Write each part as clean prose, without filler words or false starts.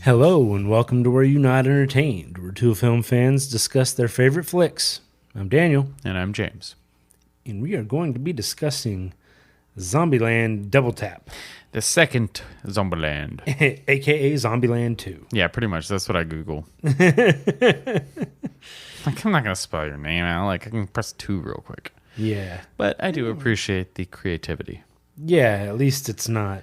Hello and welcome to Where You Not Entertained, where two film fans discuss their favorite flicks. I'm Daniel, And I'm James. and we are going to be discussing Zombieland Double Tap, The second Zombieland. aka Zombieland 2. Yeah, pretty much. That's what I Google. Like, I'm not going to spell your name out. Like, I can press 2 real quick. Yeah. But I do appreciate the creativity. Yeah, at least it's not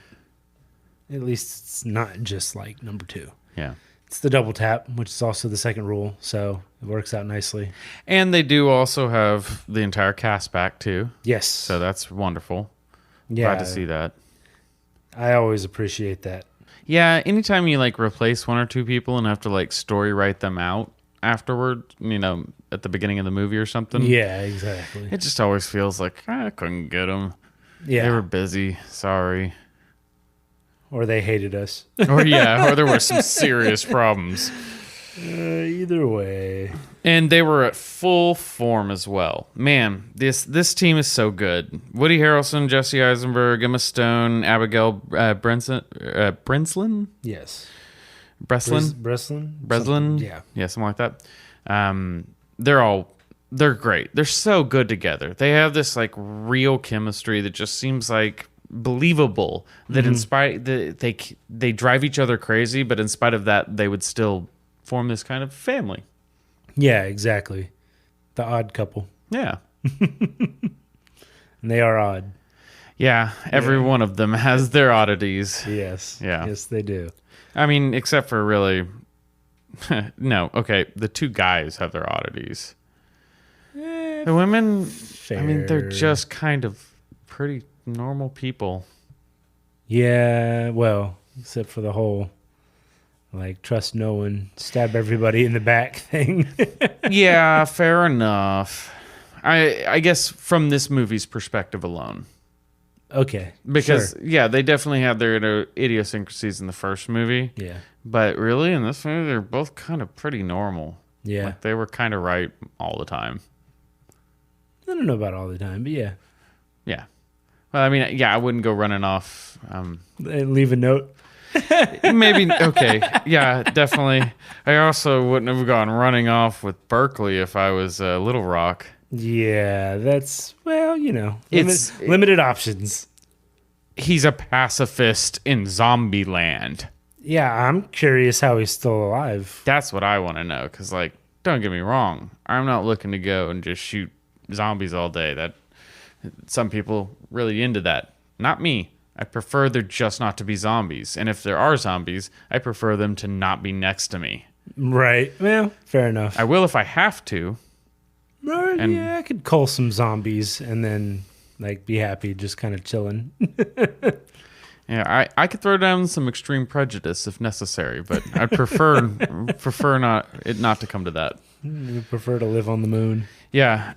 just like number 2. Yeah. It's the double tap, which is also the second rule, so it works out nicely. And they do also have the entire cast back, too. Yes. So that's wonderful. Yeah, Glad to see that. I always appreciate that. Yeah, anytime you, like, replace one or two people and have to, like, story write them out afterward, you know, at the beginning of the movie or something. Yeah, exactly. It just always feels like, I couldn't get them. Yeah. They were busy. Sorry. Or they hated us. Or there were some serious problems. Either way. And they were at full form as well. Man, this team is so good. Woody Harrelson, Jesse Eisenberg, Emma Stone, Abigail Breslin? Yes. Breslin? Breslin? Yeah. Yeah, something like that. They're great. They're so good together. They have this like real chemistry that just seems like believable, that in spite they drive each other crazy, but in spite of that they would still form this kind of family. Yeah, exactly. The odd couple. Yeah. And they are odd. Yeah, every one of them has their oddities. Yes. Yeah. Yes, they do. I mean, except for really no, okay, the two guys have their oddities. The women, I mean, they're just kind of pretty normal people. Yeah, well, except for the whole like trust no one, stab everybody in the back thing. Yeah, fair enough. I guess from this movie's perspective alone. Okay. Because, sure. yeah, they definitely had their idiosyncrasies in the first movie. Yeah. But really, in this movie, they're both kind of pretty normal. Yeah. Like, they were kind of right all the time. I don't know about all the time, but yeah. Yeah. Well, I mean, yeah, I wouldn't go running off. And leave a note. Maybe, okay. Yeah, definitely. I also wouldn't have gone running off with Berkeley if I was Little Rock. Yeah, that's, well, you know, It's limited options. He's a pacifist in Zombieland. Yeah, I'm curious how he's still alive. That's what I want to know. Because, like, don't get me wrong. I'm not looking to go and just shoot zombies all day. That some people really into that. Not me. I prefer there just not to be zombies. And if there are zombies, I prefer them to not be next to me. Right. Well, fair enough. I will if I have to. Yeah, I could cull some zombies and then like be happy just kind of chilling. Yeah, I could throw down some extreme prejudice if necessary, but I'd prefer not to come to that. You prefer to live on the moon. Yeah,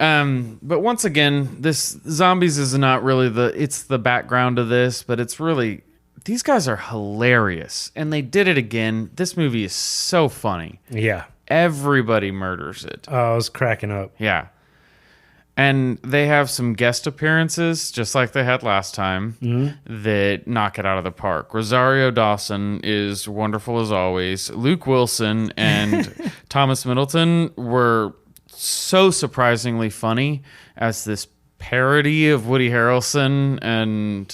but once again, this zombies is not really it's the background of this, but it's really, these guys are hilarious, and they did it again. This movie is so funny. Yeah. Everybody murders it. Oh, I was cracking up. Yeah. And they have some guest appearances, just like they had last time, that knock it out of the park. Rosario Dawson is wonderful as always. Luke Wilson and Thomas Middleton were so surprisingly funny as this parody of Woody Harrelson and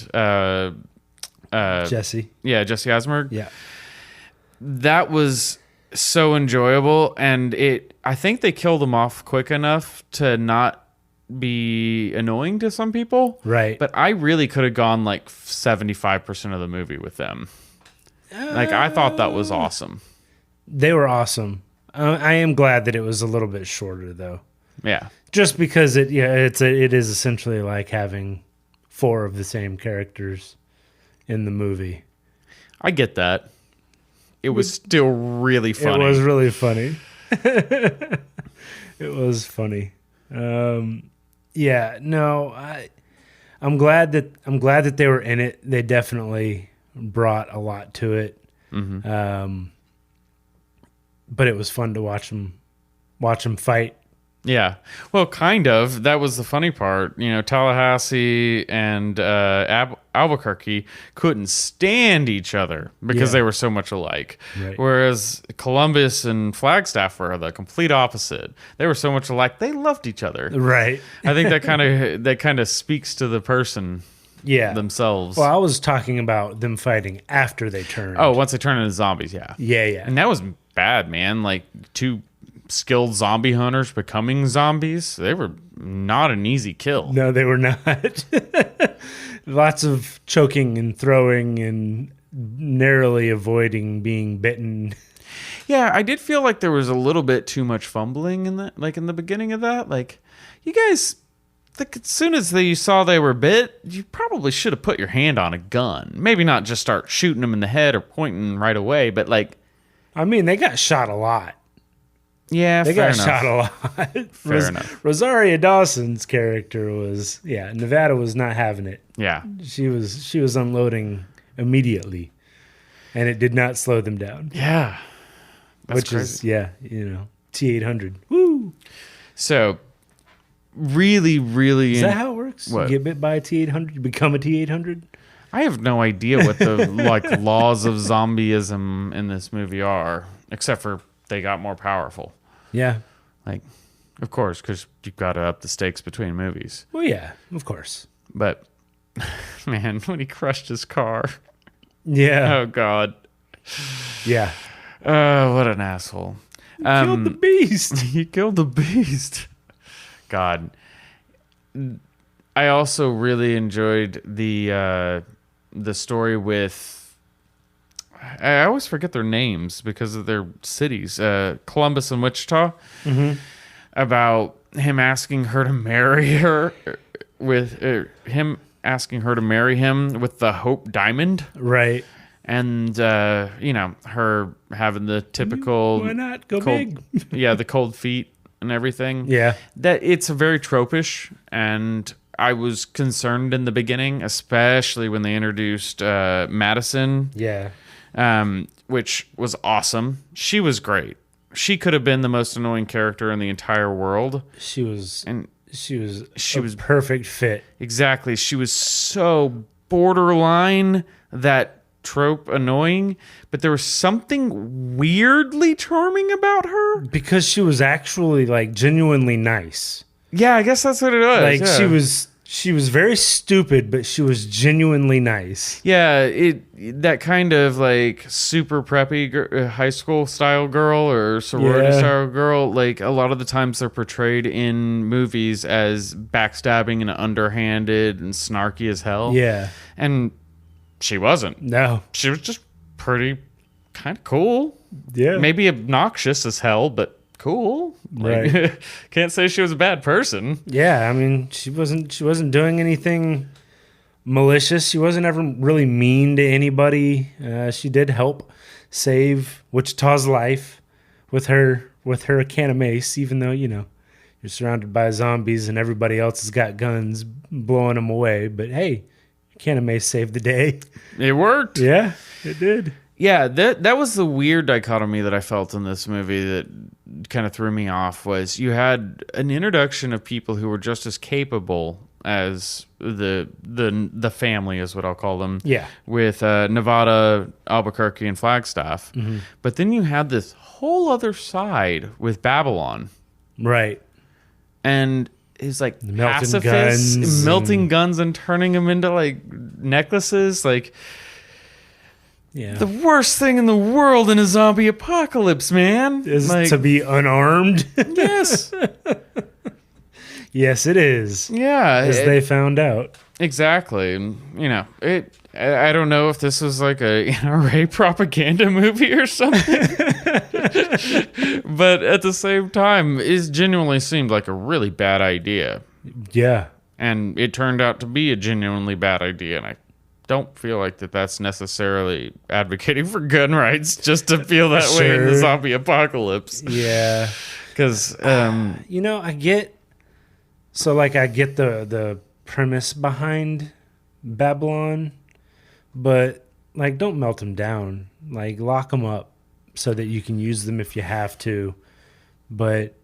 Jesse. Yeah, Jesse Eisenberg. Yeah. That was so enjoyable, and I think they killed them off quick enough to not be annoying to some people. Right. But I really could have gone like 75% of the movie with them. Like, I thought that was awesome. They were awesome. I am glad that it was a little bit shorter though. Yeah. Just because it is essentially like having 4 of the same characters in the movie. I get that. It was still really funny. It was really funny. It was funny. Yeah, no, I'm glad that they were in it. They definitely brought a lot to it. Mm-hmm. But it was fun to watch them fight Yeah. Well, kind of. That was the funny part. Tallahassee and Albuquerque couldn't stand each other because Yeah. they were so much alike. Right. Whereas Columbus and Flagstaff were the complete opposite. They were so much alike. They loved each other. Right. I think that kind of speaks to the person Yeah. themselves. Well, I was talking about them fighting after they turned. Oh, once they turn into zombies, yeah. Yeah, yeah. And that was bad, man. Like two skilled zombie hunters becoming zombies. They were not an easy kill. No, they were not. Lots of choking and throwing and narrowly avoiding being bitten. Yeah, I did feel like there was a little bit too much fumbling in that, like in the beginning of that. Like, you guys, like as soon as you saw they were bit, you probably should have put your hand on a gun. Maybe not just start shooting them in the head or pointing right away, but like, I mean, they got shot a lot. yeah, They fair got enough. shot a lot. Fair enough. Rosaria Dawson's character was, Nevada was not having it. Yeah, She was unloading immediately, and it did not slow them down. yeah. That's Which crazy. is T800. Woo! So, really, really. Is that how it works? What? You get bit by a T800, you become a T800. I have no idea what the like laws of zombieism in this movie are, except for they got more powerful. Yeah. Like, of course, because you've got to up the stakes between movies. Well, yeah, of course. But man, when he crushed his car, Yeah. oh god, Yeah. what an asshole! Killed the beast. He killed the beast. God, I also really enjoyed the story with. I always forget their names because of their cities. Columbus and Wichita. Mm-hmm. About him asking her to marry her with him asking her to marry him with the Hope Diamond. Right. And, her having the typical Why not go cold, big? yeah, the cold feet and everything. Yeah. That it's very tropish, and I was concerned in the beginning, especially when they introduced Madison, Yeah. which was awesome. She was great. She could have been the most annoying character in the entire world. She was And she was was perfect fit. exactly, she was so borderline that trope annoying, but there was something weirdly charming about her. Because she was actually like genuinely nice. Yeah, I guess that's what it was. Like yeah. she was very stupid, but she was genuinely nice. Yeah, that kind of like super preppy high school style girl or sorority Yeah. style girl. Like a lot of the times they're portrayed in movies as backstabbing and underhanded and snarky as hell. Yeah. And she wasn't. No. She was just pretty kind of cool. Yeah. Maybe obnoxious as hell, but cool. Like, Right. can't say she was a bad person. Yeah, I mean, she wasn't doing anything malicious. She wasn't ever really mean to anybody. She did help save Wichita's life with her a can of mace, even though you're surrounded by zombies and everybody else has got guns blowing them away. But hey, a can of mace saved the day. It worked. Yeah, it did. Yeah, that was the weird dichotomy that I felt in this movie that kind of threw me off. Was you had an introduction of people who were just as capable as the family, is what I'll call them. Yeah. With Nevada, Albuquerque, and Flagstaff, but then you had this whole other side with Babylon, Right. and he's like Melting pacifists, guns melting and- guns and turning them into like necklaces, like. Yeah. The worst thing in the world in a zombie apocalypse, man. Is like, to be unarmed. yes, Yes, it is. yeah, As they found out. exactly. And, it. I don't know if this was like a NRA propaganda movie or something, but at the same time, it genuinely seemed like a really bad idea, Yeah. and it turned out to be a genuinely bad idea. And I don't feel like that's necessarily advocating for gun rights just to feel that way in the Sure. zombie apocalypse. Yeah. Because I get the premise behind Babylon, but like don't melt them down. Like lock them up so that you can use them if you have to. But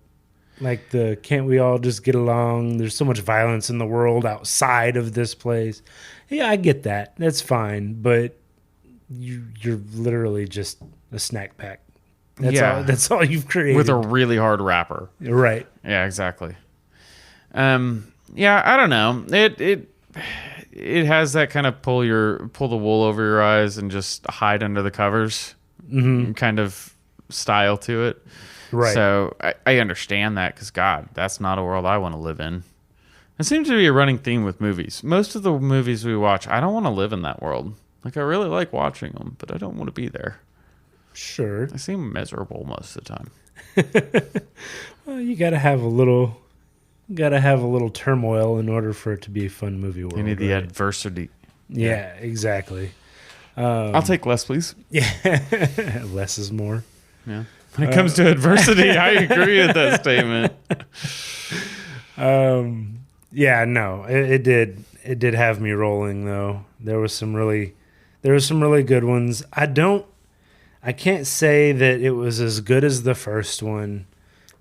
Like can't we all just get along? There's so much violence in the world outside of this place. Yeah, I get that. That's fine, but you're literally just a snack pack. That's all you've created with a really hard wrapper. Right. Yeah, exactly. Yeah, I don't know. It has that kind of pull the wool over your eyes and just hide under the covers kind of style to it. Right. So I understand that because, God, that's not a world I want to live in. It seems to be a running theme with movies. Most of the movies we watch, I don't want to live in that world. Like, I really like watching them, but I don't want to be there. Sure. I seem miserable most of the time. Well, you gotta have a little turmoil in order for it to be a fun movie world. You need the adversity. Yeah, exactly. I'll take less, please. Yeah, less is more. Yeah. When it comes to adversity, I agree with that statement. Yeah, no, it did have me rolling though. There was some really good ones. I can't say that it was as good as the first one,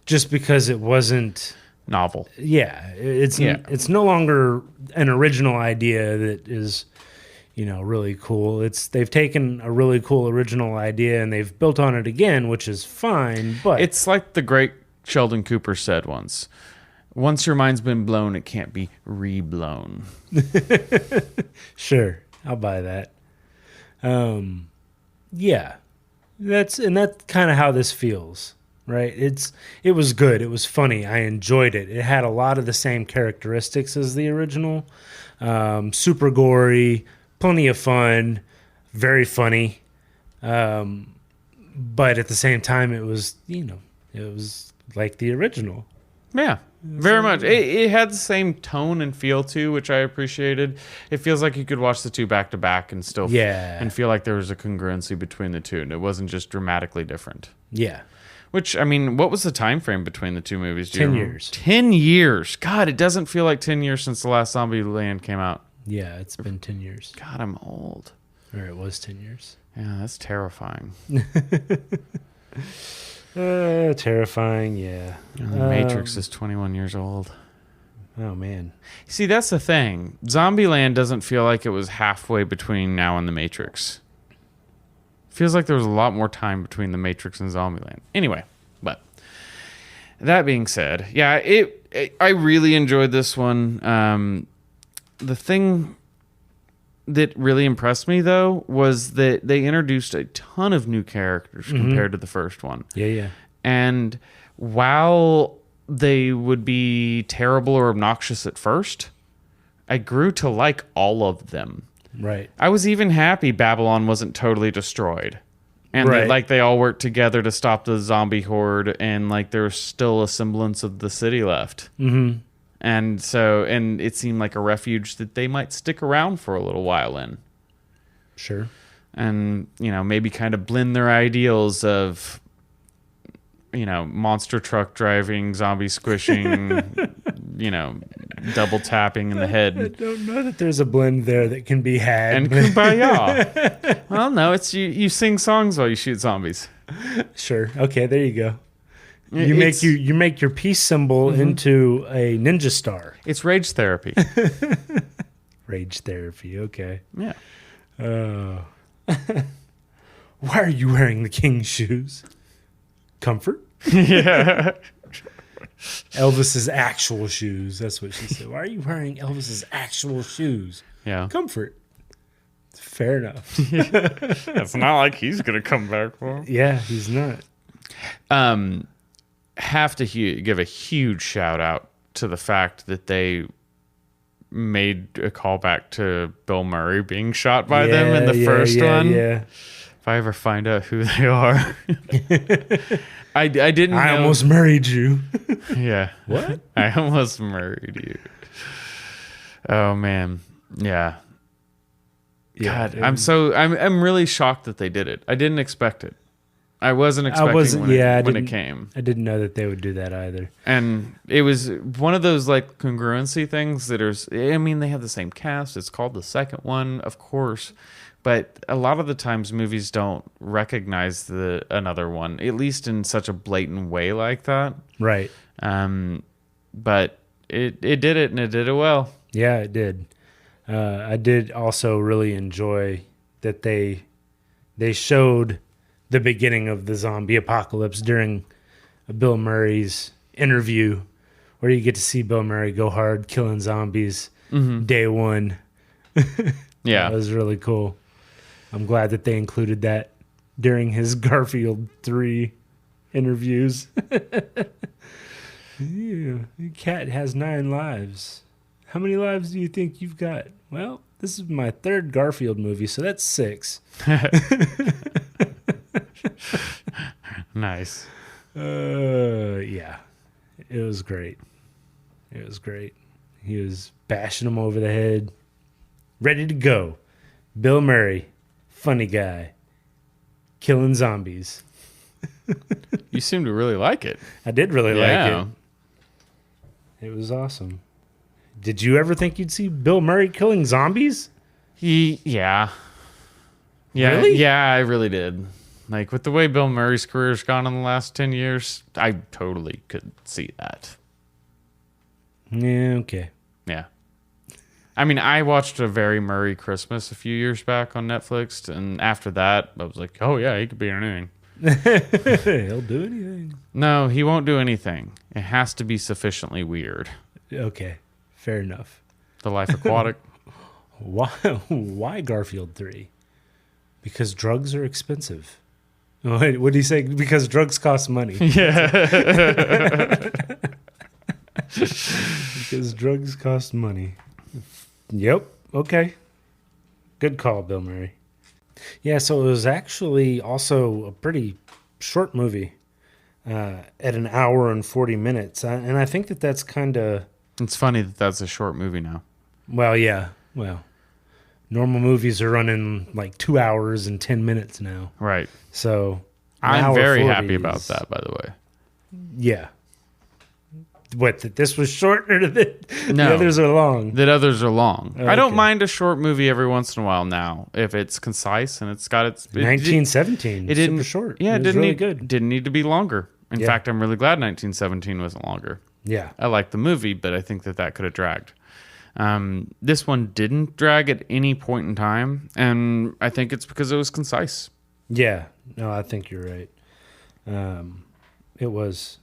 just because it wasn't novel. Yeah, it's no longer an original idea that is, really cool. They've taken a really cool original idea and they've built on it again, which is fine. But it's like the great Sheldon Cooper said once. Once your mind's been blown, it can't be reblown. Sure, I'll buy that. Yeah, that's kind of how this feels, right? It was good. It was funny. I enjoyed it. It had a lot of the same characteristics as the original. Super gory, plenty of fun, very funny. But at the same time, it was like the original. Yeah, very much. It had the same tone and feel too, which I appreciated. It feels like you could watch the two back to back and still and feel like there was a congruency between the two, and it wasn't just dramatically different. Yeah. Which, I mean, what was the time frame between the two movies? 10 years. 10 years. God, it doesn't feel like 10 years since the last Zombieland came out. Yeah, it's been 10 years. God, I'm old. Or it was 10 years. Yeah, that's terrifying. Terrifying, yeah. The Matrix is 21 years old. Oh, man. See, that's the thing. Zombieland doesn't feel like it was halfway between now and The Matrix. Feels like there was a lot more time between The Matrix and Zombieland. Anyway, but that being said, yeah, I really enjoyed this one. The thing that really impressed me, though, was that they introduced a ton of new characters compared to the first one. Yeah. And while they would be terrible or obnoxious at first, I grew to like all of them. Right. I was even happy Babylon wasn't totally destroyed. And they all worked together to stop the zombie horde, and there's still a semblance of the city left. Mm-hmm. And it seemed like a refuge that they might stick around for a little while in. Sure. And, maybe kind of blend their ideals of, monster truck driving, zombie squishing, double tapping in the head. I don't know that there's a blend there that can be had. And kumbaya. Well, no, it's you sing songs while you shoot zombies. Sure. Okay, there you go. You make your peace symbol into a ninja star. It's rage therapy. Rage therapy. Okay. Yeah. Why are you wearing the king's shoes? Comfort. Yeah. Elvis's actual shoes. That's what she said. Why are you wearing Elvis's actual shoes? Yeah. Comfort. Fair enough. It's not like he's gonna come back for him. Yeah, he's not. Have to give a huge shout out to the fact that they made a callback to Bill Murray being shot by them in the first one. Yeah. If I ever find out who they are, I didn't. I know. almost married you. Yeah. What? I almost married you. Oh man. Yeah. God, I'm really shocked that they did it. I didn't expect it. I wasn't expecting when it came. I didn't know that they would do that either. And it was one of those congruency things that they have the same cast. It's called the second one, of course. But a lot of the times movies don't recognize another one, at least in such a blatant way like that. Right. But it did it, and it did it well. Yeah, it did. I did also really enjoy that they showed the beginning of the zombie apocalypse during Bill Murray's interview, where you get to see Bill Murray go hard killing zombies day one. Yeah. That was really cool. I'm glad that they included that during his Garfield 3 interviews. Yeah, the cat has 9 lives. How many lives do you think you've got? Well, this is my 3rd Garfield movie, so that's 6. Nice. Yeah. It was great. It was great. He was bashing him over the head. Ready to go. Bill Murray, funny guy, killing zombies. You seem to really like it. I did really like it. It was awesome. Did you ever think you'd see Bill Murray killing zombies? Yeah. Really? Yeah, I really did. Like, with the way Bill Murray's career's gone in the last 10 years, I totally could see that. Yeah, okay. Yeah. I mean, I watched A Very Murray Christmas a few years back on Netflix, and after that, I was like, oh, yeah, he could be in anything. He'll do anything. No, he won't do anything. It has to be sufficiently weird. Okay, fair enough. The Life Aquatic. Why Garfield 3? Because drugs are expensive. What did he say? Because drugs cost money. Yeah. Because drugs cost money. Yep. Okay. Good call, Bill Murray. Yeah, so it was actually also a pretty short movie at an hour and 40 minutes. And I think that that's kind of... It's funny that that's a short movie now. Well, yeah. Well, normal movies are running like 2 hours and 10 minutes now. Right. So I'm very happy about that, by the way. Yeah. What, that this was short or that No. the others are long? That others are long. Okay. I don't mind a short movie every once in a while now if it's concise and it's got its... 1917. It didn't, super short. Yeah, it it was didn't really need, good. Didn't need to be longer. In Yeah. fact, I'm really glad 1917 wasn't longer. Yeah. I like the movie, but I think that could have dragged. This one didn't drag at any point in time, and I think it's because it was concise. Yeah. No, I think you're right. It was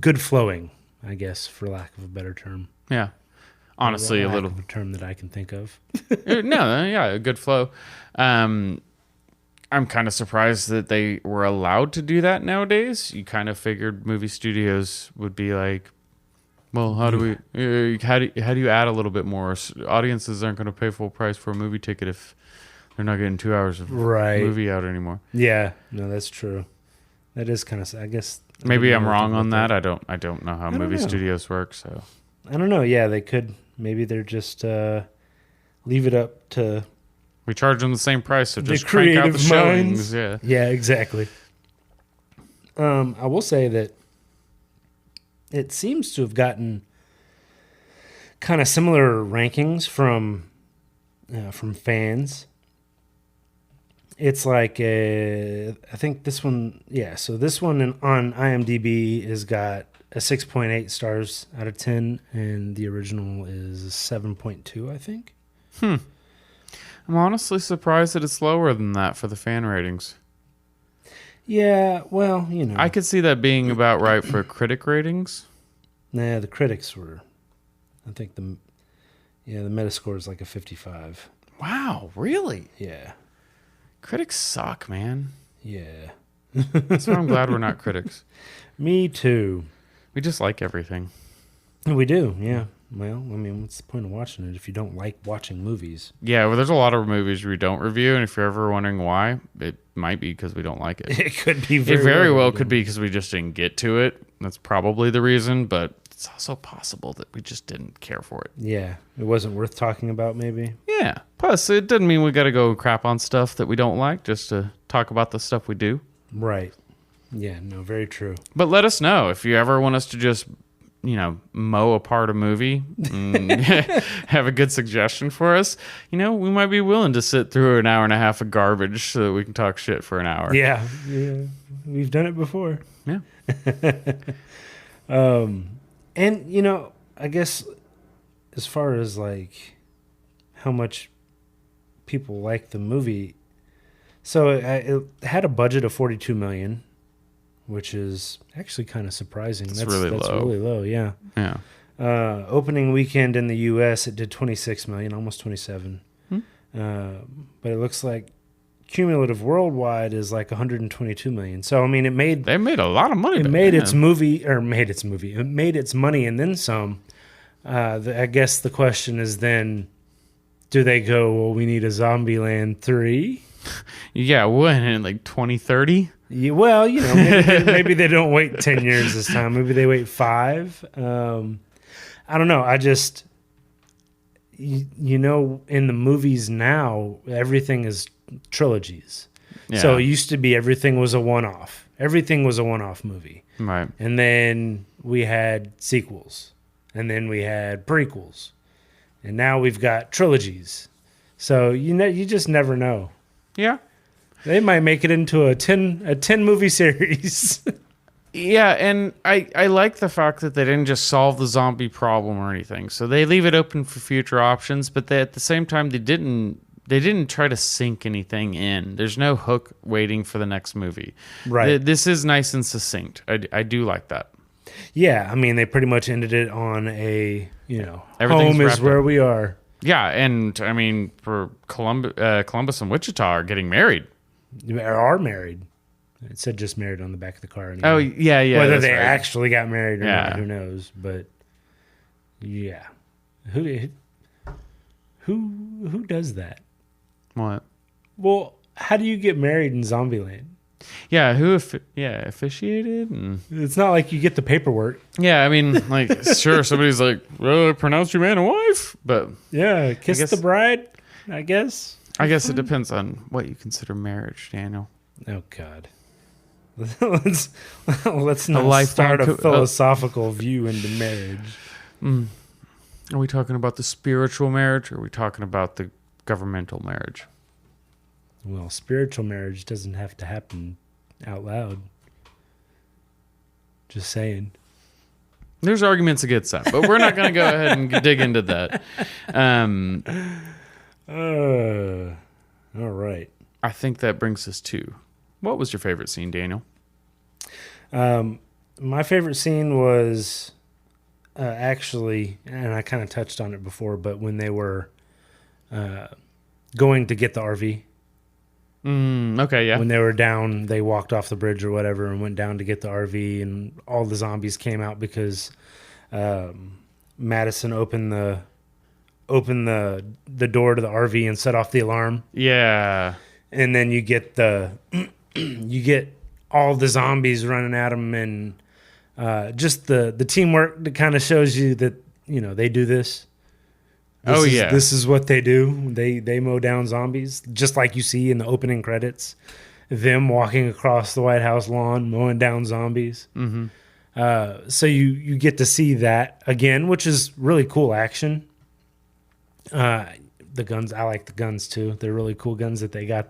good flowing, I guess, for lack of a better term. Yeah. Honestly, a little... Lack of a term that I can think of. No, yeah, a good flow. I'm kind of surprised that they were allowed to do that nowadays. You kind of figured movie studios would be like, well, how do you add a little bit more? Audiences aren't going to pay full price for a movie ticket if they're not getting 2 hours of movie out anymore. Yeah, no, that's true. That is kind of, I guess. Maybe I'm wrong on that. I don't know how movie studios work. So I don't know. Yeah, they could. Maybe they're just leave it up to. We charge them the same price, so just the crank out the creative minds. showings. Yeah. Yeah, exactly. I will say that it seems to have gotten kind of similar rankings from fans. It's like I think this one, yeah. So this one on IMDb has got a 6.8 stars out of 10, and the original is 7.2, I think. I'm honestly surprised that it's lower than that for the fan ratings. Yeah, well, I could see that being about right for critic ratings. Nah, the critics were, I think the Metascore is like a 55. Wow, really? Yeah. Critics suck, man. Yeah. That's why I'm glad we're not critics. Me too. We just like everything. We do, yeah. Well, I mean, what's the point of watching it if you don't like watching movies? Yeah, well, there's a lot of movies we don't review, and if you're ever wondering why, it might be because we don't like it. It could be It very well could be because we just didn't get to it. That's probably the reason, but it's also possible that we just didn't care for it. Yeah, it wasn't worth talking about, maybe. Yeah. Plus, it doesn't mean we got to go crap on stuff that we don't like just to talk about the stuff we do. Right. Yeah, no, very true. But let us know if you ever want us to just mow apart a movie and have a good suggestion for us, we might be willing to sit through an hour and a half of garbage so that we can talk shit for an hour. Yeah. We've done it before. Yeah. And, I guess as far as like how much people like the movie, so it had a budget of $42 million, which is actually kind of surprising. That's really low. That's really low, yeah. Yeah. Opening weekend in the U.S., it did $26 million, almost 27. But it looks like cumulative worldwide is like $122 million. So I mean, they made a lot of money. It made its movie. It made its money and then some. I guess the question is then, do they go, well, we need a Zombieland 3? Yeah, when in like 2030? Yeah, well, maybe they don't wait 10 years this time. Maybe they wait 5. I don't know. I just, in the movies now, everything is trilogies. Yeah. So it used to be everything was a one-off. Everything was a one-off movie. Right. And then we had sequels. And then we had prequels. And now we've got trilogies. So, you just never know. Yeah. They might make it into a 10 movie series. Yeah, and I like the fact that they didn't just solve the zombie problem or anything. So they leave it open for future options, but at the same time they didn't try to sink anything in. There's no hook waiting for the next movie. Right. This is nice and succinct. I do like that. Yeah, I mean they pretty much ended it on a, home is where we are. Yeah, and I mean for Columbus and Wichita are getting married. Are married. It said just married on the back of the car. Anyway. Oh, yeah. Whether they actually got married or not, who knows? But yeah, who does that? What? Well, how do you get married in Zombieland? Yeah, officiated? And... It's not like you get the paperwork. Yeah, I mean, sure, somebody's like, well, pronounce you man and wife, but... Yeah, kiss the bride, I guess. I guess it depends on what you consider marriage, Daniel. Oh, God. let's not start a philosophical view into marriage. Are we talking about the spiritual marriage, or are we talking about the governmental marriage? Well, spiritual marriage doesn't have to happen out loud. Just saying. There's arguments against that, but we're not going to go ahead and dig into that. All right. I think that brings us to, what was your favorite scene, Daniel? My favorite scene was actually, and I kind of touched on it before, but when they were going to get the RV. Okay, yeah. When they were down, they walked off the bridge or whatever and went down to get the RV, and all the zombies came out because Madison opened the door to the RV and set off the alarm. Yeah. And then you get all the zombies running at them, and just the teamwork that kind of shows you that they do this. This is what they do. They mow down zombies, just like you see in the opening credits, them walking across the White House lawn, mowing down zombies. Mm-hmm. So you get to see that again, which is really cool action. The guns, I like the guns too. They're really cool guns that they got,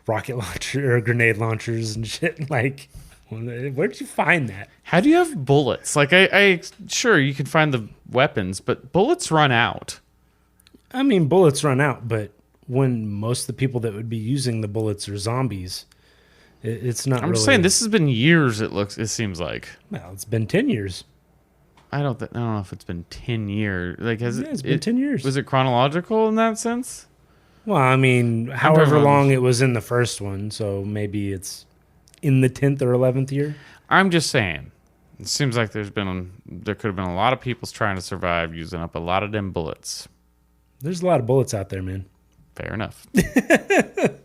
rocket launcher or grenade launchers and shit. Like, where'd you find that? How do you have bullets? Like, I sure you can find the weapons, but bullets run out. I mean, bullets run out, but when most of the people that would be using the bullets are zombies, it's not. I'm just saying this has been years. It seems like. Well, it's been 10 years. I don't know if it's been 10 years. Like, it's been 10 years. Was it chronological in that sense? Well, I mean, however long it was in the first one, so maybe it's in the 10th or 11th year. I'm just saying. It seems like there could have been a lot of people trying to survive using up a lot of them bullets. There's a lot of bullets out there, man. Fair enough. It's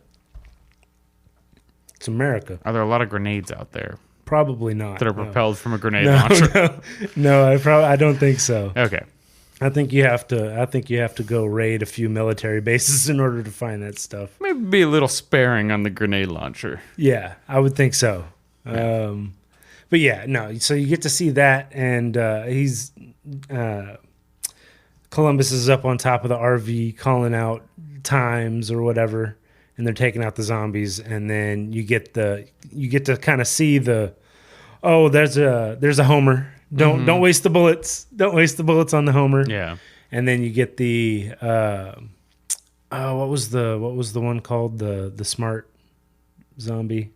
America. Are there a lot of grenades out there? Probably not. That are propelled from a grenade launcher? No, I don't think so. Okay. I think you have to go raid a few military bases in order to find that stuff. Maybe be a little sparing on the grenade launcher. Yeah, I would think so. Yeah. But yeah, no. So you get to see that, and Columbus is up on top of the RV calling out times or whatever, and they're taking out the zombies. And then you get to kind of see there's a Homer. Don't waste the bullets. Don't waste the bullets on the Homer. Yeah. And then you get the what was the one called, the smart zombie?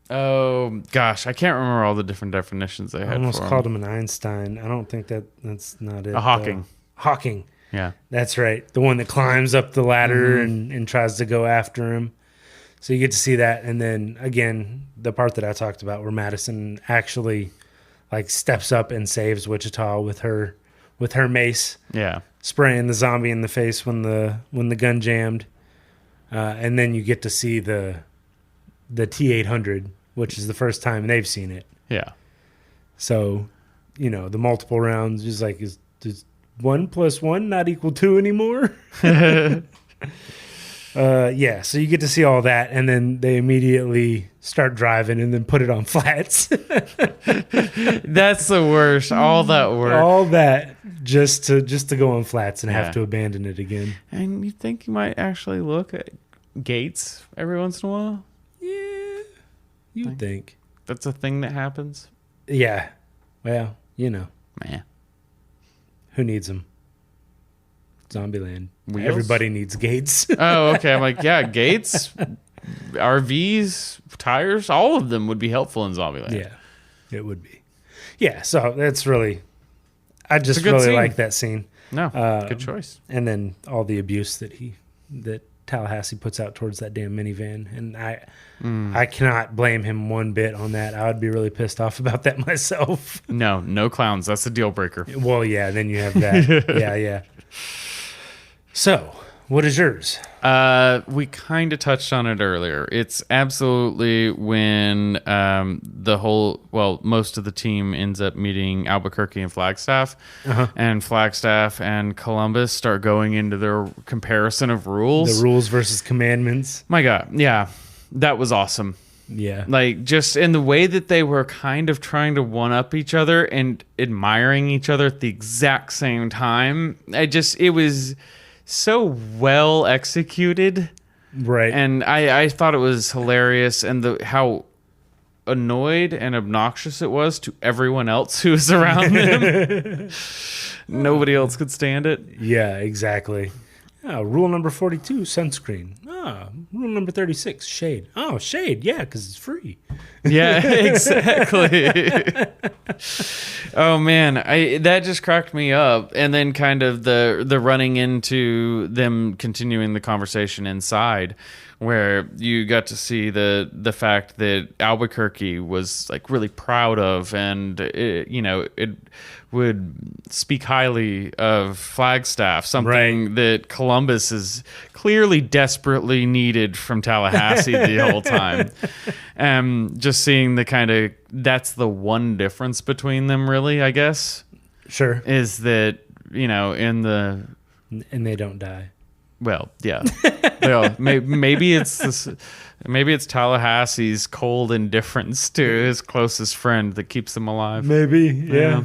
Oh gosh, I can't remember all the different definitions they had. I almost for called him. him an Einstein. I don't think that's not it. A Hawking. Hawking. Yeah. That's right. The one that climbs up the ladder and tries to go after him. So you get to see that, and then again, the part that I talked about where Madison actually like steps up and saves Wichita with her mace. Yeah. Spraying the zombie in the face when the gun jammed, and then you get to see the T-800, which is the first time they've seen it. Yeah. So, the multiple rounds is like, is 1 + 1 not equal 2 anymore? Yeah. So you get to see all that, and then they immediately start driving and then put it on flats. That's the worst. All that work. All that just to go on flats and have to abandon it again. And you think you might actually look at gates every once in a while? Yeah, you'd think. That's a thing that happens? Yeah. Well, Man. who needs them? Zombieland. Wheels? Everybody needs gates. Oh, okay. I'm like, yeah, gates, RVs, tires, all of them would be helpful in Zombieland. Yeah, it would be. Yeah, so that's really, I just good really scene. like that scene. No, good choice. And then all the abuse that Tallahassee puts out towards that damn minivan. And I cannot blame him one bit on that. I would be really pissed off about that myself. No clowns. That's a deal breaker. Well, yeah, then you have that. Yeah. So, what is yours? We kind of touched on it earlier. It's absolutely when most of the team ends up meeting Albuquerque and Flagstaff, and Flagstaff and Columbus start going into their comparison of rules. The rules versus commandments. My God, yeah, that was awesome. Yeah. Like, just in the way that they were kind of trying to one-up each other and admiring each other at the exact same time. It was so well executed. Right. And I thought it was hilarious, and how annoyed and obnoxious it was to everyone else who was around them. Nobody else could stand it. Yeah, exactly. Rule number 42, sunscreen. Rule number 36, shade. Oh, shade, yeah, because it's free. Yeah, exactly. Oh man, that just cracked me up. And then kind of the running into them continuing the conversation inside, where you got to see the fact that Albuquerque was like really proud of, and it would speak highly of Flagstaff, something that Columbus is clearly desperately needed from Tallahassee the whole time. Just seeing that's the one difference between them, really, I guess. Sure. Is that, And they don't die. Well, yeah. Maybe it's Tallahassee's cold indifference to his closest friend that keeps him alive. Maybe, yeah.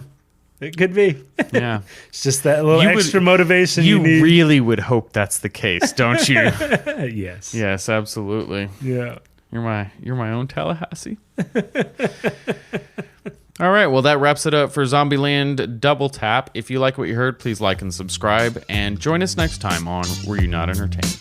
It could be. Yeah. It's just that little extra motivation you need. You really would hope that's the case, don't you? Yes. Yes, absolutely. Yeah. You're my own Tallahassee. All right, well, that wraps it up for Zombieland Double Tap. If you like what you heard, please like and subscribe, and join us next time on Were You Not Entertained?